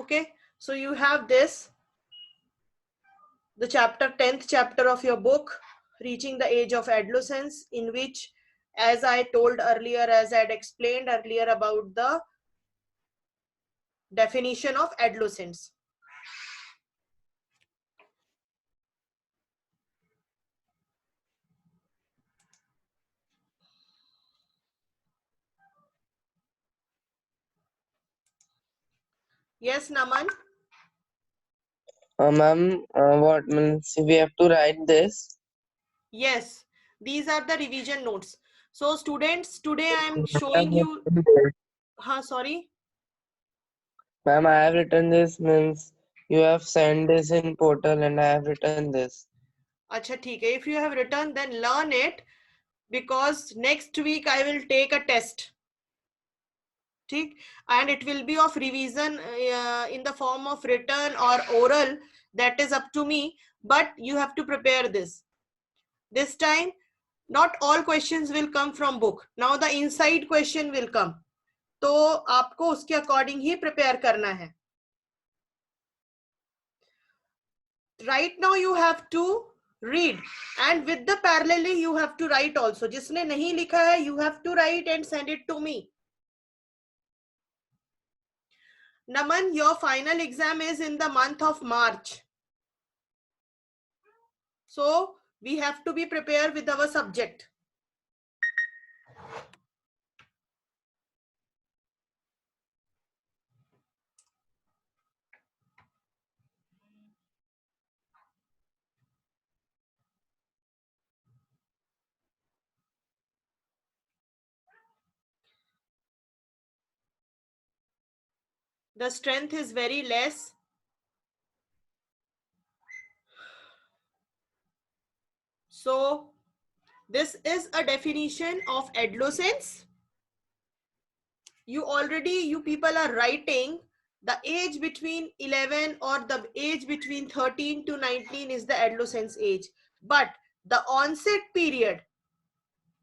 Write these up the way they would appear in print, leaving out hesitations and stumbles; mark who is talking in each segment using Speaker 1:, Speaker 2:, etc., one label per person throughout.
Speaker 1: Okay, so you have this, the chapter 10th chapter of your book, Reaching the Age of Adolescence, in which, as I told earlier, as I had explained earlier about the definition of adolescence. Yes, Naman?
Speaker 2: Ma'am, what means we have to write this?
Speaker 1: Yes, these are the revision notes. So students, today I am showing you, sorry.
Speaker 2: Ma'am, I have written this means you have sent this in portal and I have written this.
Speaker 1: Acha, theek hai. If you have written, then learn it, because next week I will take a test. ठीक? And it will be of revision in the form of written or oral. That is up to me, but you have to prepare this. This time, not all questions will come from book. Now the inside question will come. तो आपको उसके according ही prepare करना है. Right now you have to read, and with the parallelly you have to write also. जिसने नहीं लिखा है, you have to write and send it to me. Naman, your final exam is in the month of March. So we have to be prepared with our subject. The strength is very less. So this is a definition of adolescence. You people are writing the age between 11 or the age between 13 to 19 is the adolescence age. But the onset period,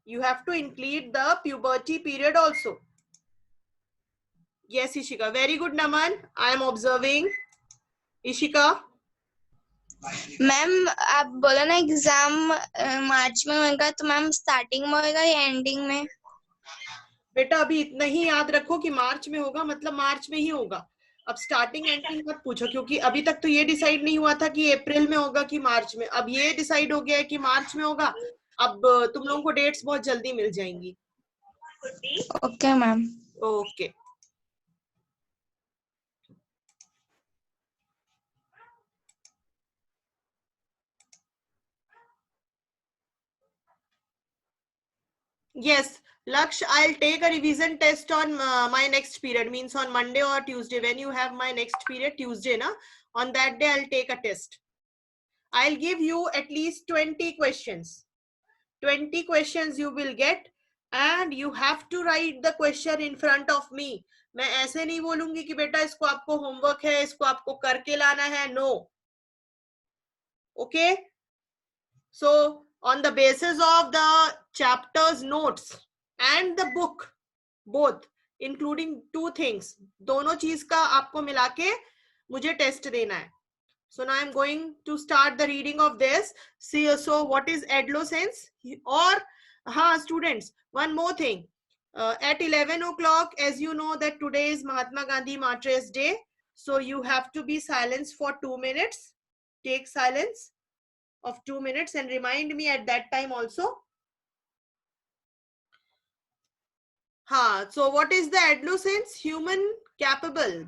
Speaker 1: you have to include the puberty period also. Yes, Ishika. Very good, Naman. I am observing. Ishika.
Speaker 3: Ma'am आप बोला ना exam मार्च में होगा, तो ma'am starting में होगा या ending में?
Speaker 1: बेटा अभी इतना ही याद रखो कि मार्च में होगा, मतलब मार्च में ही होगा. अब स्टार्टिंग एंडिंग मत पूछो, क्योंकि अभी तक तो ये डिसाइड नहीं हुआ था कि अप्रैल में होगा कि मार्च में. अब ये डिसाइड हो गया है कि मार्च में होगा. अब तुम लोगों को डेट्स बहुत जल्दी मिल जाएंगी.
Speaker 3: Okay ma'am.
Speaker 1: Okay. Yes, Laksh, I'll take a revision test on my next period, means on Monday or Tuesday. When you have my next period, Tuesday, na? On that day, I'll take a test. I'll give you at least 20 questions. 20 questions you will get, and you have to write the question in front of me. मैं ऐसे नहीं बोलूंगी कि बेटा इसको आपको homework है, इसको आपको करके लाना है. No. Okay? So, on the basis of the chapter's notes and the book, both, including two things, दोनों चीज का आपको मिला के मुझे टेस्ट देना है. So now I'm going to start the reading of this. See, so what is adolescence? Or, students, one more thing. At 11 o'clock, as you know that today is Mahatma Gandhi Martyrs Day. So you have to be silenced for 2 minutes. Take silence of 2 minutes and remind me at that time also. So what is the adolescence? Human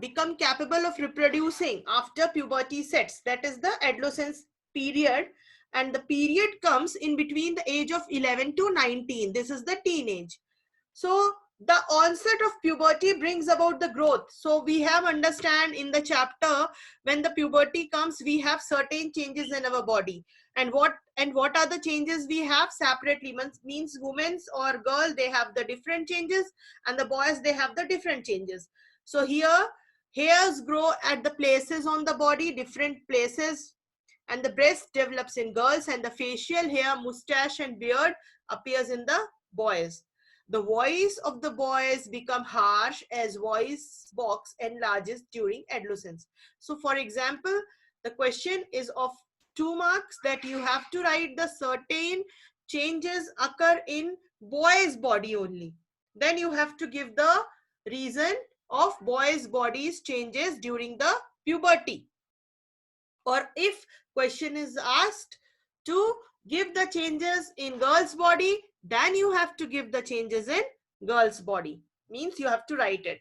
Speaker 1: become capable of reproducing after puberty sets. That is the adolescence period, and the period comes in between the age of 11 to 19. This is the teenage. So the onset of puberty brings about the growth. So we have understand in the chapter, when the puberty comes, we have certain changes in our body. And what are the changes we have separately? Means women's or girl, they have the different changes, and the boys, they have the different changes. So here, hairs grow at the places on the body, different places, and the breast develops in girls, and the facial hair, mustache and beard appears in the boys. The voice of the boys become harsh as voice box enlarges during adolescence. So for example, the question is of 2 marks that you have to write the certain changes occur in boys body only. Then you have to give the reason of boys body's changes during the puberty. Or if question is asked to give the changes in girl's body, then you have to give the changes in girl's body. Means you have to write it.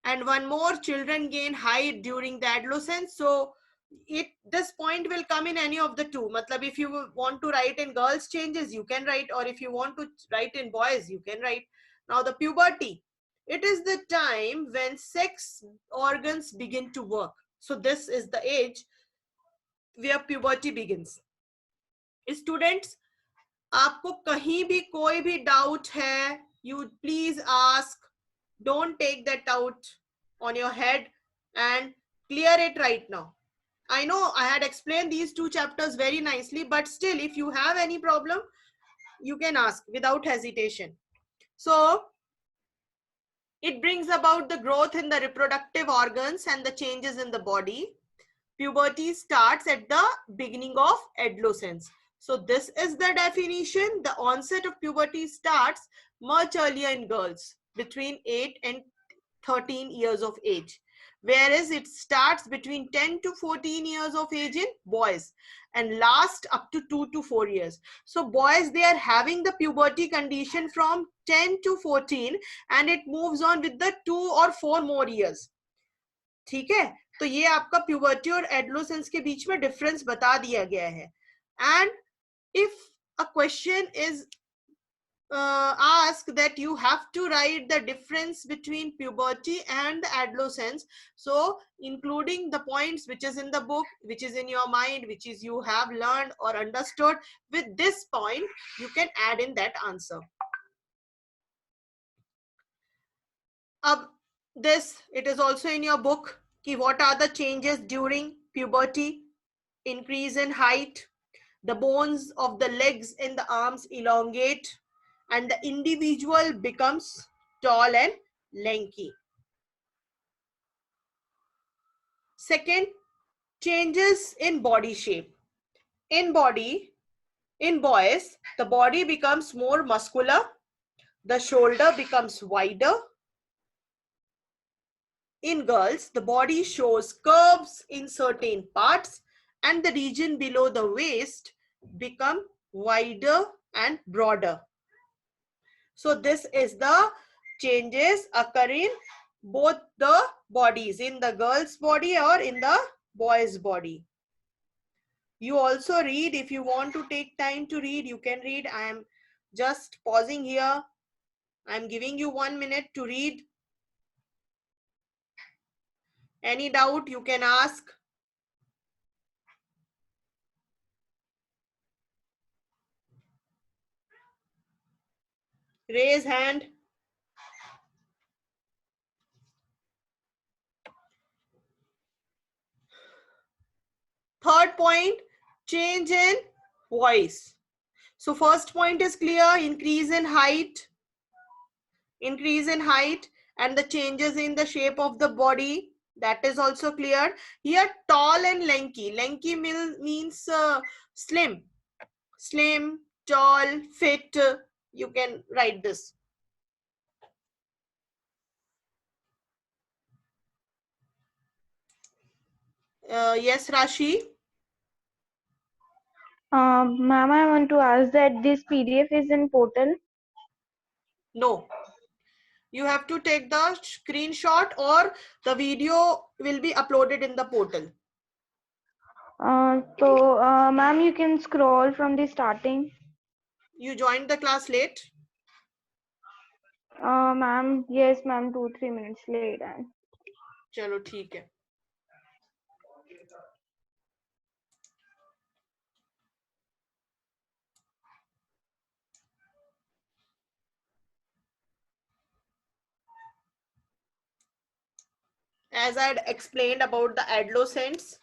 Speaker 1: And one more, children gain height during the adolescence. So this point will come in any of the two. Matlab, if you want to write in girls changes, you can write, or if you want to write in boys, you can write. Now the puberty, it is the time when sex organs begin to work. So this is the age where puberty begins. Students, आपको कहीं भी कोई भी doubt है, you please ask. Don't take that doubt on your head and clear it right now. I know I had explained these 2 chapters very nicely, but still if you have any problem, you can ask without hesitation. So it brings about the growth in the reproductive organs and the changes in the body. Puberty starts at the beginning of adolescence. So this is the definition. The onset of puberty starts much earlier in girls, between 8 and 13 years of age, whereas it starts between 10 to 14 years of age in boys and lasts up to 2 to 4 years. So boys, they are having the puberty condition from 10 to 14 and it moves on with the 2 or 4 more years. ठीक है, तो ये आपका puberty और adolescence के बीच में difference बता दिया गया है. And if a question is asked that you have to write the difference between puberty and the adolescence, so including the points which is in the book, which is in your mind, which is you have learned or understood, with this point you can add in that answer. This, it is also in your book, ki what are the changes during puberty. Increase in height, the bones of the legs and the arms elongate, and the individual becomes tall and lanky. Second, changes in body shape. In boys, the body becomes more muscular, the shoulder becomes wider. In girls, the body shows curves in certain parts and the region below the waist become wider and broader. So this is the changes occur in both the bodies, in the girl's body or in the boy's body. You also read, if you want to take time to read, you can read. I am just pausing here. I am giving you 1 minute to read. Any doubt you can ask. Raise hand. Third point, change in voice. So first point is clear, increase in height and the changes in the shape of the body, that is also clear. Here tall and lanky. Lanky means slim, tall, fit. You can write this. Yes, Rashi.
Speaker 4: Ma'am, I want to ask that this PDF is in portal.
Speaker 1: No. You have to take the screenshot or the video will be uploaded in the portal.
Speaker 4: So, ma'am, you can scroll from the starting.
Speaker 1: You joined the class late?
Speaker 4: Ma'am, yes, ma'am, 2-3 minutes late.
Speaker 1: चलो ठीक है. As I had explained about the adolescents,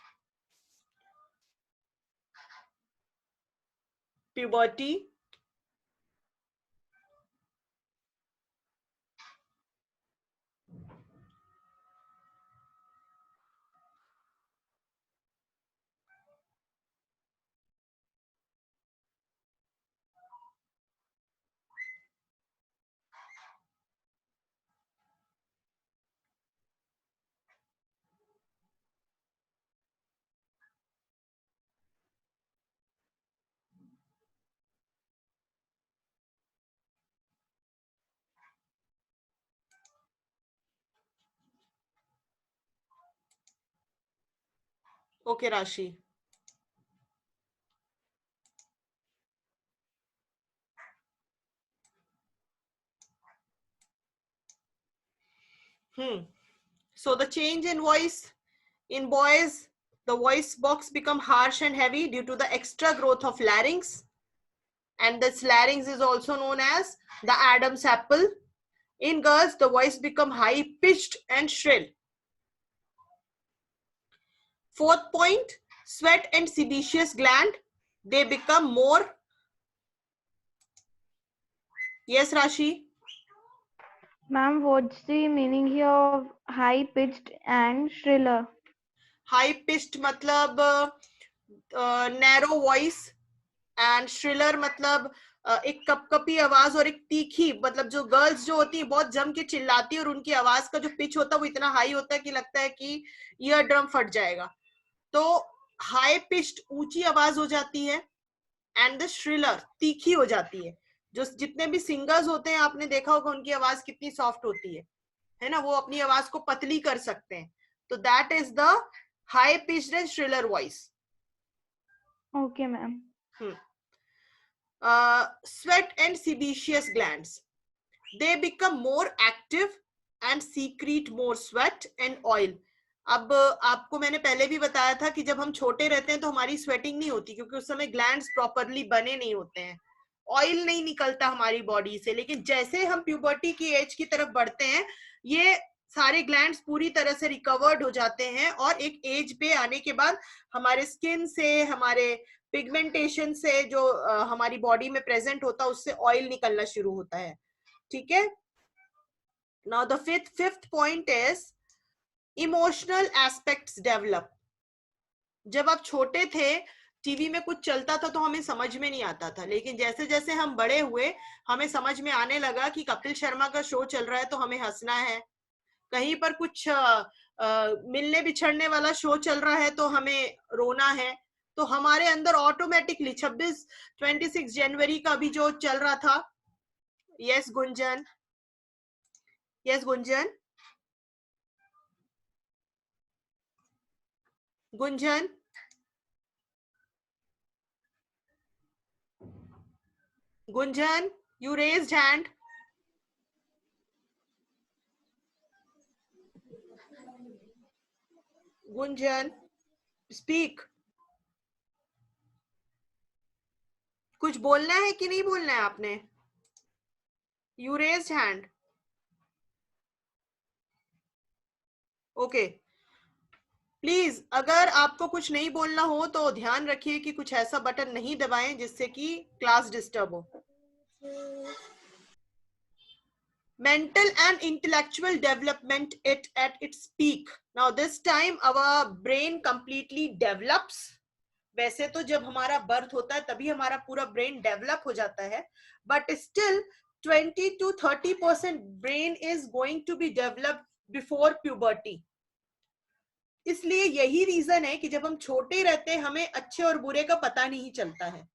Speaker 1: puberty, Okay, Rashi. So the change in voice in boys, the voice box become harsh and heavy due to the extra growth of larynx, and this larynx is also known as the Adam's apple. In girls, the voice become high pitched and shrill. Fourth point, sweat and sebaceous gland, they become more. Yes, Rashi.
Speaker 4: Ma'am, what's the meaning here of high pitched and shriller?
Speaker 1: High pitched मतलब narrow voice, and श्रिलर मतलब एक कपकपी आवाज और एक तीखी, मतलब जो girls जो होती है बहुत जम के चिल्लाती है और उनकी आवाज का जो पिच होता है वो इतना हाई होता है कि लगता है कि ईयर ड्रम फट जाएगा. तो हाई पिच्ड ऊंची आवाज हो जाती है, एंड द श्रिलर तीखी हो जाती है. जो जितने भी सिंगर्स होते हैं आपने देखा होगा उनकी आवाज कितनी सॉफ्ट होती है ना, वो अपनी आवाज को पतली कर सकते हैं. तो that is the high pitched and shriller voice.
Speaker 4: Okay, ma'am.
Speaker 1: Sweat and sebaceous glands, they become more active and secrete more sweat and oil. अब आपको मैंने पहले भी बताया था कि जब हम छोटे रहते हैं तो हमारी स्वेटिंग नहीं होती, क्योंकि उस समय ग्लैंड्स प्रॉपरली बने नहीं होते हैं, ऑयल नहीं निकलता हमारी बॉडी से. लेकिन जैसे हम प्यूबर्टी की एज की तरफ बढ़ते हैं ये सारे ग्लैंड्स पूरी तरह से रिकवर्ड हो जाते हैं, और एक एज पे आने के बाद हमारे स्किन से, हमारे पिगमेंटेशन से जो हमारी बॉडी में प्रेजेंट होता है उससे ऑयल निकलना शुरू होता है. ठीक है. Now the fifth point is emotional aspects develop. जब आप छोटे थे टीवी में कुछ चलता था तो हमें समझ में नहीं आता था, लेकिन जैसे जैसे हम बड़े हुए हमें समझ में आने लगा कि कपिल शर्मा का शो चल रहा है तो हमें हंसना है, कहीं पर कुछ मिलने बिछड़ने वाला शो चल रहा है तो हमें रोना है. तो हमारे अंदर ऑटोमेटिकली 26 जनवरी का भी जो चल रहा था. Yes Gunjan, yes Gunjan, Gunjan, Gunjan, you raised hand. Gunjan, speak. कुछ बोलना है कि नहीं बोलना है आपने? You raised hand. Okay. Please अगर आपको कुछ नहीं बोलना हो तो ध्यान रखिए कि कुछ ऐसा बटन नहीं दबाएं जिससे कि क्लास डिस्टर्ब हो. Mental and intellectual development at its peak. Now this time our brain completely develops. वैसे तो जब हमारा बर्थ होता है तभी हमारा पूरा ब्रेन डेवलप हो जाता है, but still 20 to 30% brain is going to be developed before puberty. इसलिए यही रीजन है कि जब हम छोटे रहते हैं हमें अच्छे और बुरे का पता नहीं चलता है,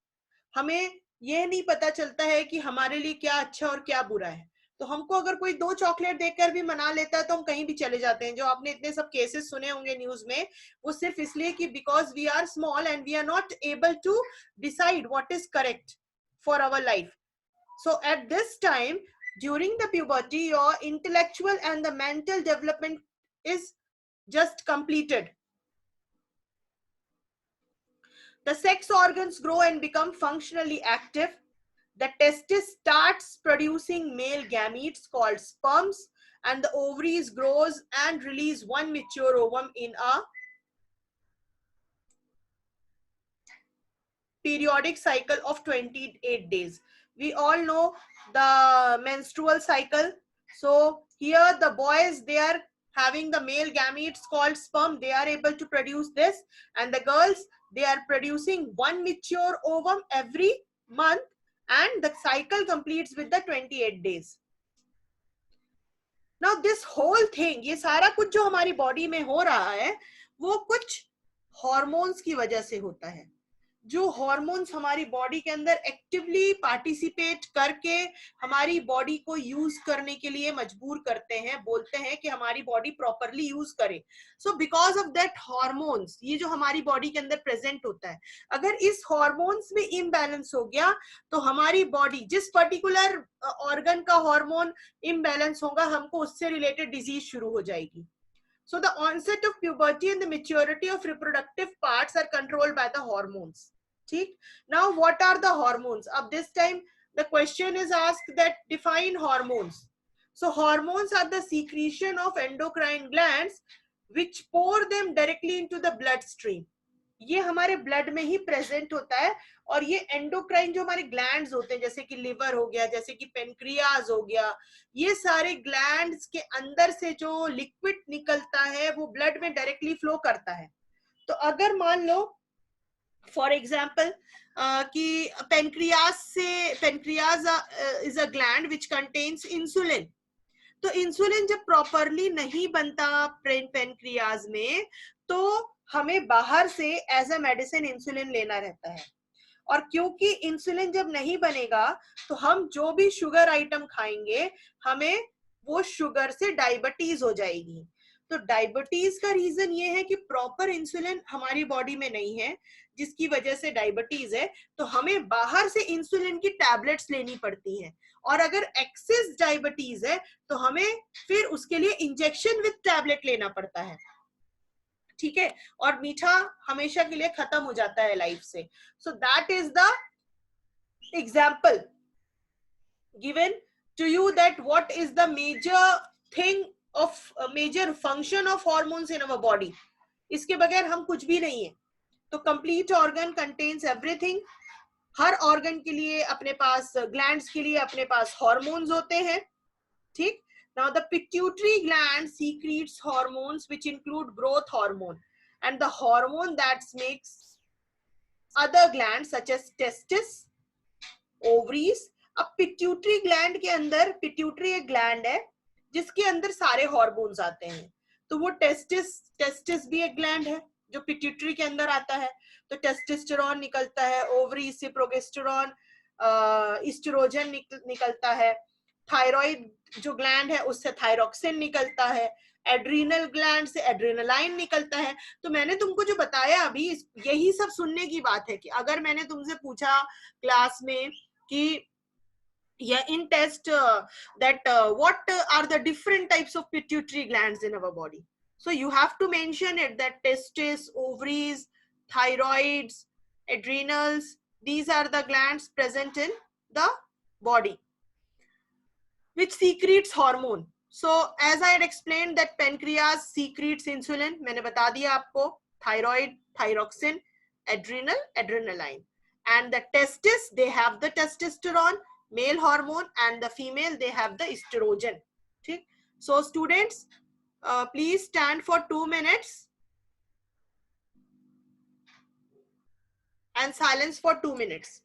Speaker 1: हमें यह नहीं पता चलता है कि हमारे लिए क्या अच्छा और क्या बुरा है. तो हमको अगर कोई 2 चॉकलेट देकर भी मना लेता है तो हम कहीं भी चले जाते हैं. जो आपने इतने सब केसेस सुने होंगे न्यूज में, वो सिर्फ इसलिए कि because we are small and we are not able to decide what is correct for our life. So at this time during the puberty your intellectual and the mental development is just completed. The sex organs grow and become functionally active. The testis starts producing male gametes called sperms, and the ovaries grows and release one mature ovum in a periodic cycle of 28 days. We all know the menstrual cycle. So here the boys, they are having the male gametes called sperm, they are able to produce this, and the girls, they are producing one mature ovum every month, and the cycle completes with the 28 days. Now this whole thing, ये सारा कुछ जो हमारी body में हो रहा है वो कुछ हॉर्मोन्स की वजह से होता है. जो हॉर्मोन्स हमारी बॉडी के अंदर एक्टिवली पार्टिसिपेट करके हमारी बॉडी को यूज करने के लिए मजबूर करते हैं, बोलते हैं कि हमारी बॉडी प्रॉपरली यूज करे. So because of that hormones, ये जो हमारी बॉडी के अंदर प्रेजेंट होता है, अगर इस हॉर्मोन्स में इम्बैलेंस हो गया तो हमारी बॉडी, जिस पर्टिकुलर ऑर्गन का हार्मोन इम्बैलेंस होगा, हमको उससे रिलेटेड डिजीज शुरू हो जाएगी. So the onset of puberty and the maturity of reproductive parts are controlled by the hormones. ठीक? Now what are the hormones? अब this time the question is asked that define hormones. So hormones are the secretion of endocrine glands which pour them directly into the bloodstream. ये हमारे blood में ही present होता है, और ये endocrine जो हमारे ग्लैंड्स होते हैं, जैसे कि लिवर हो गया, जैसे कि पेनक्रियाज हो गया, ये सारे ग्लैंड्स के अंदर से जो लिक्विड निकलता है वो ब्लड में डायरेक्टली फ्लो करता है. तो अगर मान लो फॉर एग्जाम्पल कि pancreas is a gland which contains insulin, तो इंसुलिन जब प्रॉपरली नहीं बनता पेनक्रियाज में, तो हमें बाहर से एज अ मेडिसिन इंसुलिन लेना रहता है. और क्योंकि इंसुलिन जब नहीं बनेगा तो हम जो भी शुगर आइटम खाएंगे, हमें वो शुगर से डायबिटीज हो जाएगी. तो डायबिटीज का रीजन ये है कि प्रॉपर इंसुलिन हमारी बॉडी में नहीं है, जिसकी वजह से डायबिटीज है. तो हमें बाहर से इंसुलिन की टैबलेट्स लेनी पड़ती हैं, और अगर एक्सेस डायबिटीज है तो हमें फिर उसके लिए इंजेक्शन विद टैबलेट लेना पड़ता है. ठीक है, और मीठा हमेशा के लिए खत्म हो जाता है लाइफ से. So that is the example given to you that what is the major thing of major function of hormones in our body. इसके बगैर हम कुछ भी नहीं है. तो कंप्लीट ऑर्गन कंटेन्स एवरीथिंग. हर ऑर्गन के लिए अपने पास, ग्लैंड्स के लिए अपने पास हॉर्मोन्स होते हैं. ठीक. Now the pituitary gland secretes hormones which include growth hormone and the hormone that makes other glands such as testis, ovaries. अब pituitary gland के अंदर, pituitary एक gland है जिसके अंदर सारे hormones आते हैं. तो वो testis भी एक gland है जो pituitary के अंदर आता है. तो टेस्टोस्टेरोन निकलता है, ओवरी से प्रोगेस्टेरोन, एस्ट्रोजन निकलता है. थायराइड जो ग्लैंड है उससे थायरोक्सिन निकलता है. एड्रीनल ग्लैंड से एड्रेनालाइन निकलता है. तो मैंने तुमको जो बताया अभी, यही सब सुनने की बात है कि अगर मैंने तुमसे पूछा क्लास में कि या in test that what are the different types of pituitary glands in our body, so you have to mention it that testes, ovaries, thyroids, adrenals, these are the glands present in the body which secretes hormone. So as I had explained that pancreas secretes insulin, मैंने बता दिया आपको, thyroid, thyroxine, adrenal, adrenaline, and the testis, they have the testosterone, male hormone, and the female, they have the estrogen. ठीक. So students, please stand for 2 minutes and silence for 2 minutes.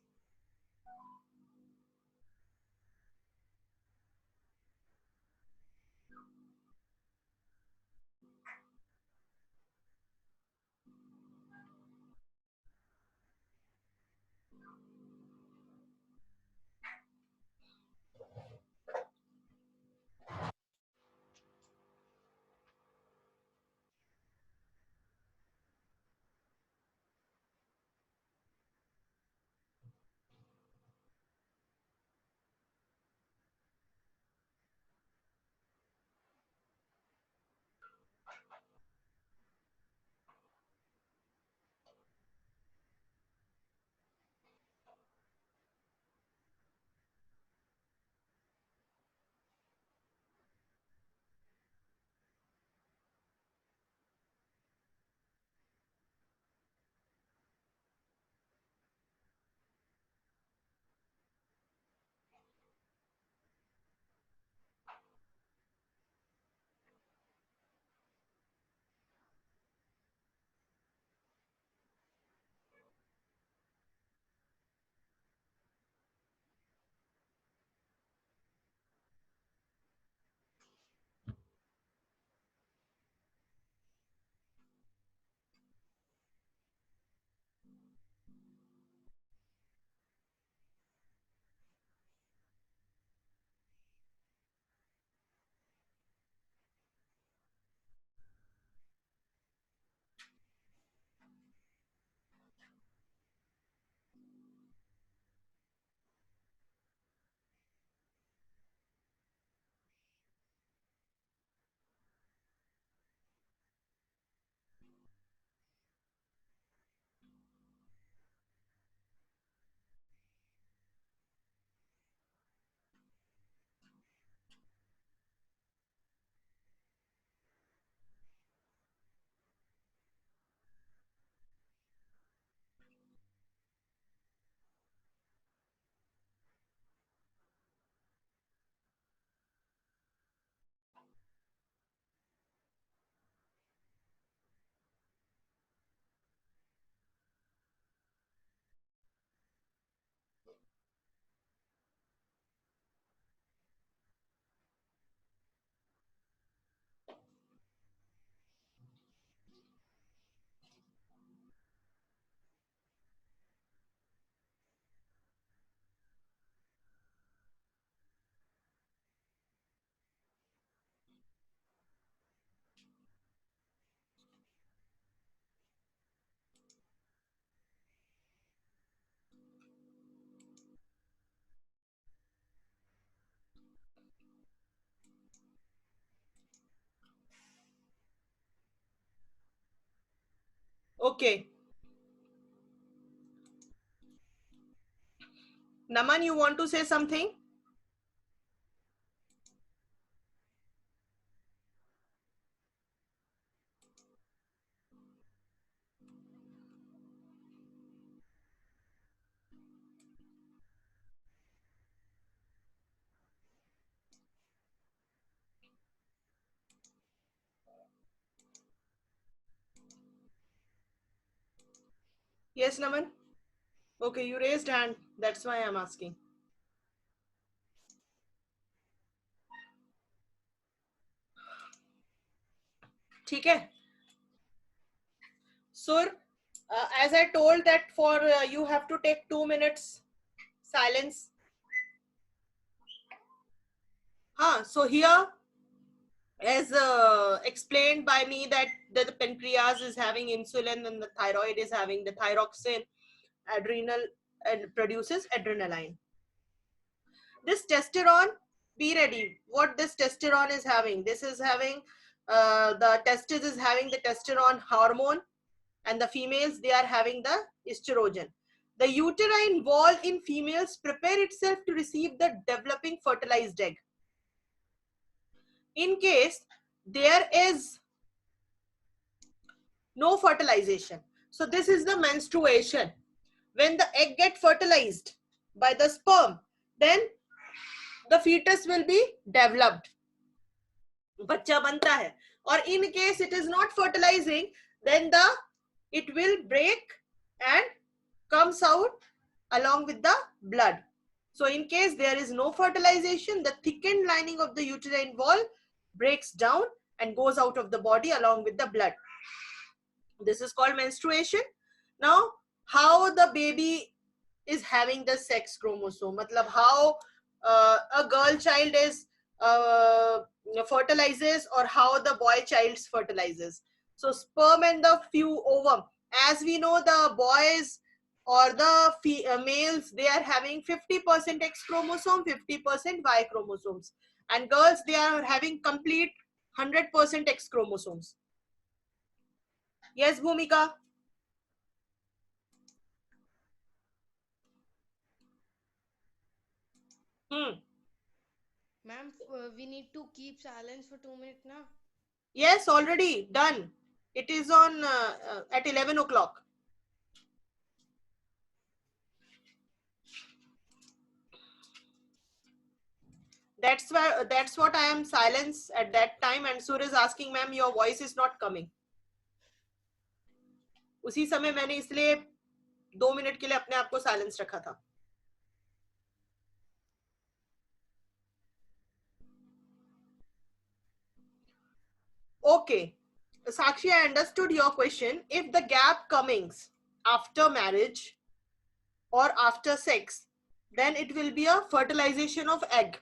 Speaker 1: Okay. Naman, you want to say something? Yes, Naman. Okay, you raised hand. That's why I'm asking. ठीक है. Sur, as I told that for you have to take 2 minutes silence. So here, as explained by me, that the pancreas is having insulin and the thyroid is having the thyroxine, adrenal, and produces adrenaline. This testosterone, be ready. What this testosterone is having? This is having the testis is having the testosterone hormone, and the females, they are having the estrogen. The uterine wall in females prepare itself to receive the developing fertilized egg. In case there is no fertilization, so this is the menstruation. When the egg get fertilized by the sperm, then the fetus will be developed. बच्चा बनता है. Or in case it is not fertilizing, then it will break and comes out along with the blood. So in case there is no fertilization, the thickened lining of the uterine wall breaks down and goes out of the body along with the blood. This is called menstruation. Now, how the baby is having the sex chromosome, matlab how a girl child is fertilizes, or how the boy child fertilizes. So sperm and the few ovum, as we know, the boys or the males, they are having 50% X chromosome, 50% Y chromosomes, and girls, they are having complete 100% X chromosomes. Yes, Bhumika.
Speaker 5: Ma'am, we need to keep silence for 2 minutes now.
Speaker 1: Yes, already done. It is on at 11 o'clock. That's what I am silence at that time, and Sur is asking, ma'am, your voice is not coming. उसी समय मैंने इसलिए 2 minute के लिए अपने आप को silence रखा था. Okay, Sakshi, I understood your question. If the gap comes after marriage or after sex, then it will be a fertilization of egg.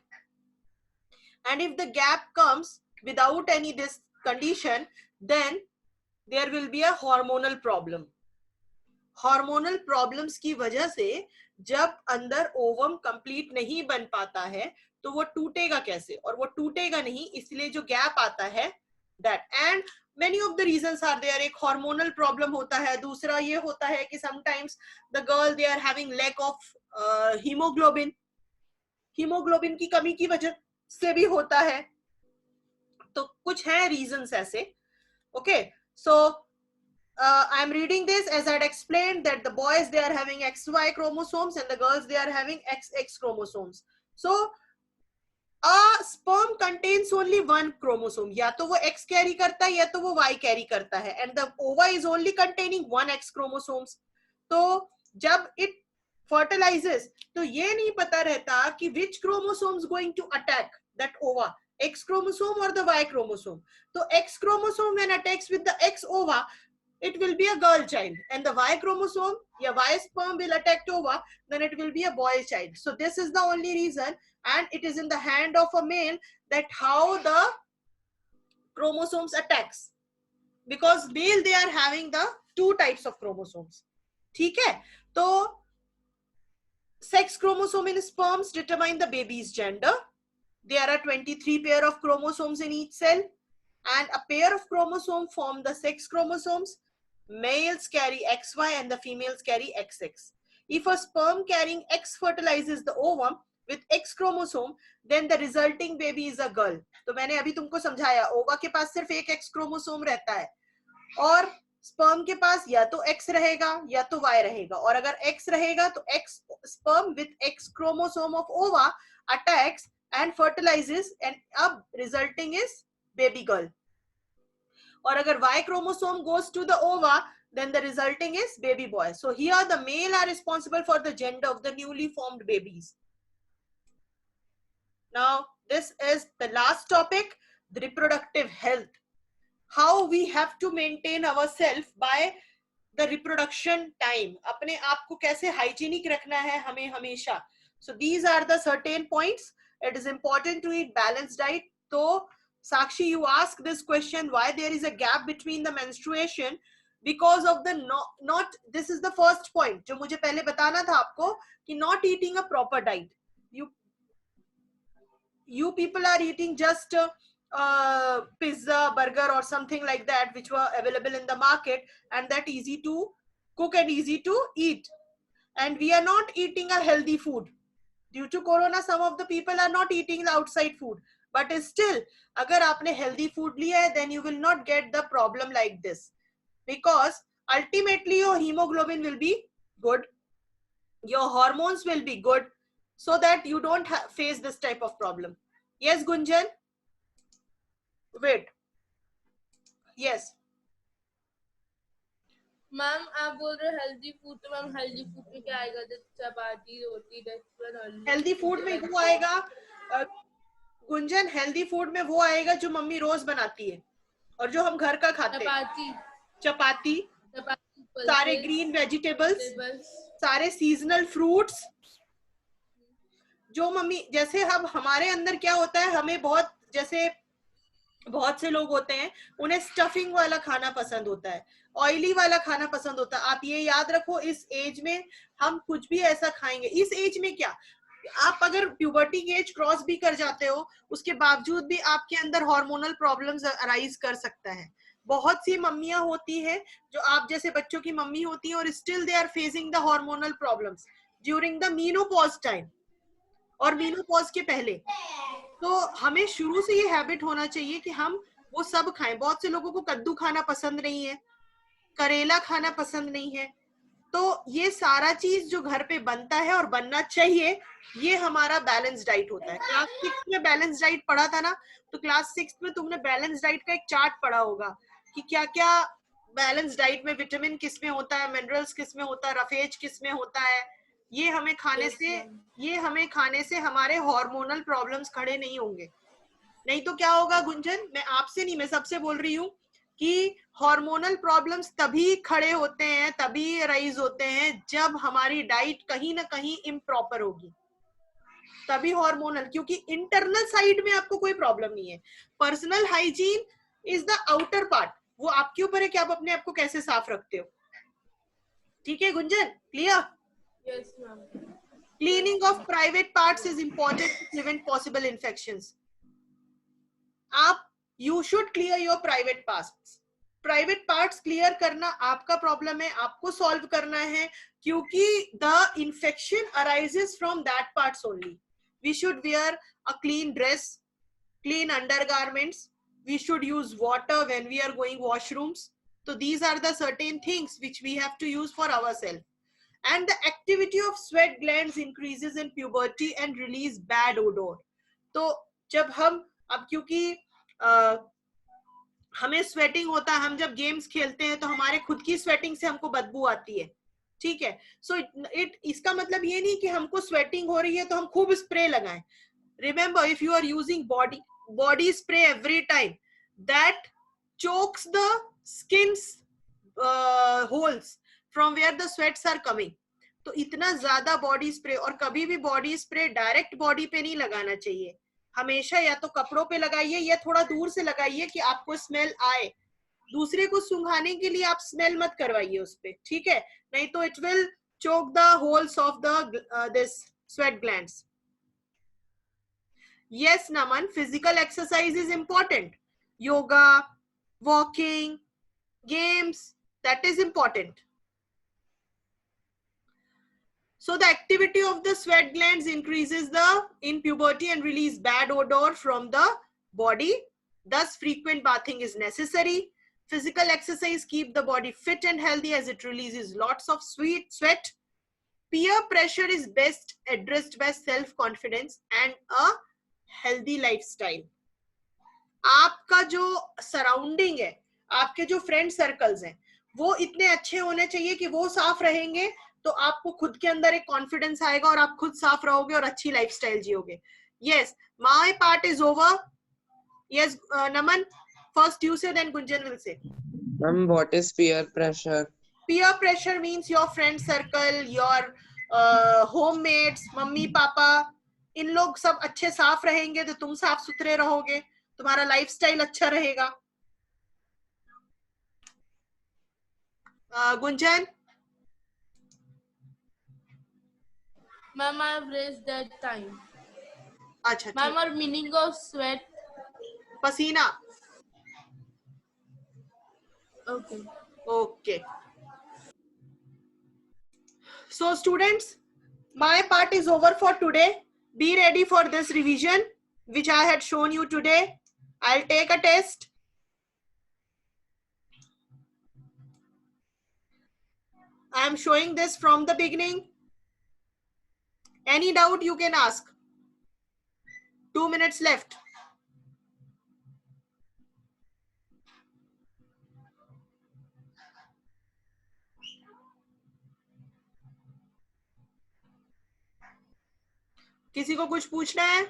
Speaker 1: And if the gap comes without any this condition, then there will be a hormonal problem. Hormonal problems की वजह से जब अंदर ovum complete नहीं बन पाता है, तो वो टूटेगा कैसे, और वो टूटेगा नहीं, इसलिए जो गैप आता है, that and many of the reasons are there. एक hormonal problem होता है, दूसरा ये होता है कि sometimes the girl, they are having lack of hemoglobin. hemoglobin की कमी की वजह से भी होता है. तो कुछ है reasons ऐसे. Okay, so I am reading this as I had explained that the boys, they are having XY chromosomes and the girls, they are having XX chromosomes. So a sperm contains only one chromosome. या तो वो X carry करता है या तो वो Y carry करता है, and the ova is only containing one X chromosomes. तो जब it fertilizes, तो ये नहीं पता रहता कि which chromosomes going to attack that ova, X chromosome or the Y chromosome. So X chromosome when attacks with the X ova, it will be a girl child, and the Y chromosome, yeah, Y sperm will attack ova, then it will be a boy child. So this is the only reason, and it is in the hand of a male that how the chromosomes attacks, because male, they are having the 2 types of chromosomes. ठीक है? तो sex chromosome in sperms determine the baby's gender. There are 23 pair of chromosomes in each cell, and a pair of chromosomes form the sex chromosomes. males carry XY and the females carry XX. If a sperm carrying X fertilizes the ovum with X chromosome, then the resulting baby is a girl. तो मैंने अभी तुमको समझाया, ओवा के पास सिर्फ एक X chromosome रहता है और स्पर्म के पास या तो X रहेगा या तो Y रहेगा, और अगर X रहेगा तो X sperm with X chromosome of ova attacks and fertilizes and अब resulting is baby girl. और अगर Y chromosome goes to the ova, then the resulting is baby boy. So here the male are responsible for the gender of the newly formed babies. Now this is the last topic, the reproductive health. How we have to maintain ourselves by the reproduction time. अपने आप को कैसे hygienic रखना है हमें हमेशा. So these are the certain points. It is important to eat balanced diet. So Sakshi, you ask this question, why there is a gap between the menstruation? Because of the not this is the first point जो मुझे पहले बताना था आपको कि not eating a proper diet. You people are eating just pizza, burger or something like that which were available in the market and that easy to cook and easy to eat. And we are not eating a healthy food. Due to corona, some of the people are not eating the outside food. But still, अगर आपने healthy food लिया है, then you will not get the problem like this. Because ultimately your hemoglobin will be good. Your hormones will be good. So that you don't face this type of problem. Yes, Gunjan? Wait. Yes.
Speaker 6: Ma'am आप बोल रहे हो healthy food, तो ma'am healthy food में क्या आएगा? चपाती, रोटी,
Speaker 1: healthy food में वो आएगा गुंजन, हेल्दी फूड में वो आएगा जो मम्मी रोज बनाती है और जो हम घर का खाते हैं. चपाती, सारे ग्रीन वेजिटेबल्स, सारे सीजनल फ्रूट्स जो मम्मी, जैसे हम हमारे अंदर क्या होता है, हमें बहुत से लोग होते हैं उन्हें स्टफिंग वाला खाना पसंद होता है, ऑयली वाला खाना पसंद होता है. आप ये याद रखो, इस एज में हम कुछ भी ऐसा खाएंगे. इस एज में क्या, आप अगर प्यूबर्टी की एज क्रॉस भी कर जाते हो उसके बावजूद भी आपके अंदर हार्मोनल प्रॉब्लम्स अराइज कर सकता है. बहुत सी मम्मियां होती है जो आप जैसे बच्चों की मम्मी होती है और still they are facing the hormonal problems during the menopause time और मीनोपॉज के पहले. तो हमें शुरू से ये हैबिट होना चाहिए कि हम वो सब खाएं. बहुत से लोगों को कद्दू खाना पसंद नहीं है, करेला खाना पसंद नहीं है. तो ये सारा चीज जो घर पे बनता है और बनना चाहिए, ये हमारा बैलेंस डाइट होता है. क्लास 6 में बैलेंस डाइट पढ़ा था ना, तो क्लास 6 में तुमने बैलेंस डाइट का एक चार्ट पढ़ा होगा कि क्या क्या बैलेंस डाइट में विटामिन किस में होता है, मिनरल्स किस में होता है, रफेज किस में होता है. ये हमें खाने से हमारे हार्मोनल प्रॉब्लम्स खड़े नहीं होंगे. नहीं तो क्या होगा गुंजन, मैं आपसे नहीं, मैं सबसे बोल रही हूँ कि हार्मोनल प्रॉब्लम्स तभी खड़े होते हैं, तभी राइज होते हैं जब हमारी डाइट कहीं ना कहीं इम्प्रॉपर होगी, तभी हार्मोनल. क्योंकि इंटरनल साइड में आपको कोई प्रॉब्लम नहीं है. Personal hygiene is the outer part, वो आपके ऊपर है कि आप अपने आप को कैसे साफ रखते हो. ठीक है Gunjan, clear?
Speaker 6: Yes ma'am.
Speaker 1: Cleaning of private parts is important to prevent possible infections. आप you should clear your private parts. Private parts clear करना आपका प्रॉब्लम है, आपको सॉल्व करना है, क्योंकि the infection arises from that parts only. We should wear a clean dress, clean undergarments. We should use water when we are going washrooms. So these are the certain things which we have to use for ourselves. And the activity of sweat glands increases in puberty and release bad odor. तो जब हम अब क्योंकि हमें sweating होता है, हम जब गेम्स खेलते हैं तो हमारे खुद की स्वेटिंग से हमको बदबू आती है. ठीक है, सो इसका मतलब ये नहीं कि हमको स्वेटिंग हो रही है तो हम खूब स्प्रे लगाएं. Remember, if you are using body spray every time, that chokes the skin's holes from where the sweats are coming. तो इतना ज्यादा बॉडी स्प्रे, और कभी भी बॉडी स्प्रे डायरेक्ट बॉडी पे नहीं लगाना चाहिए. हमेशा या तो कपड़ों पे लगाइए या थोड़ा दूर से लगाइए कि आपको स्मेल आए. दूसरे को सुंघाने के लिए आप स्मेल मत करवाइए उस पे, ठीक है? नहीं तो it will choke the holes of the this sweat glands. Yes, Naman, physical exercise is important. Yoga, walking, games, That is important. So the activity of the sweat glands increases in puberty and release bad odor from the body. Thus, frequent bathing is necessary. Physical exercise keep the body fit and healthy as it releases lots of sweat. Peer pressure is best addressed by self-confidence and a healthy lifestyle. आपका जो surrounding है, आपके जो friend circles हैं, वो इतने अच्छे होने चाहिए कि वो साफ रहेंगे, तो आपको खुद के अंदर एक कॉन्फिडेंस आएगा और आप खुद साफ रहोगे और अच्छी lifestyle जियोगे. Yes, my part is over. Yes, Naman, first you say, then Gunjan will say.
Speaker 2: Ma'am, what is peer pressure?
Speaker 1: Peer pressure means your friend circle, your homemates, mummy papa, इन लोग सब अच्छे साफ रहेंगे तो तुम साफ सुथरे रहोगे, तुम्हारा लाइफस्टाइल अच्छा रहेगा. Gunjan.
Speaker 6: Ma'am, I have raised that time.
Speaker 1: अच्छा.
Speaker 6: Ma'am, our meaning of sweat.
Speaker 1: पसीना.
Speaker 6: Okay.
Speaker 1: Okay. So students, my part is over for today. Be ready for this revision which I had shown you today. I'll take a test. I am showing this from the beginning. Any doubt you can ask. 2 minutes left. किसी को कुछ पूछना है?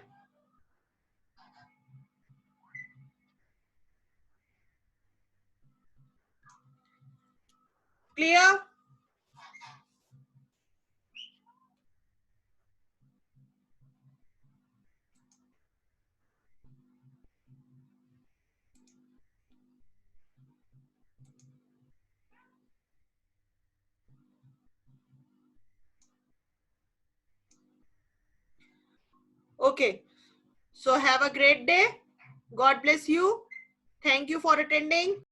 Speaker 1: Clear? Okay. So have a great day. God bless you. Thank you for attending.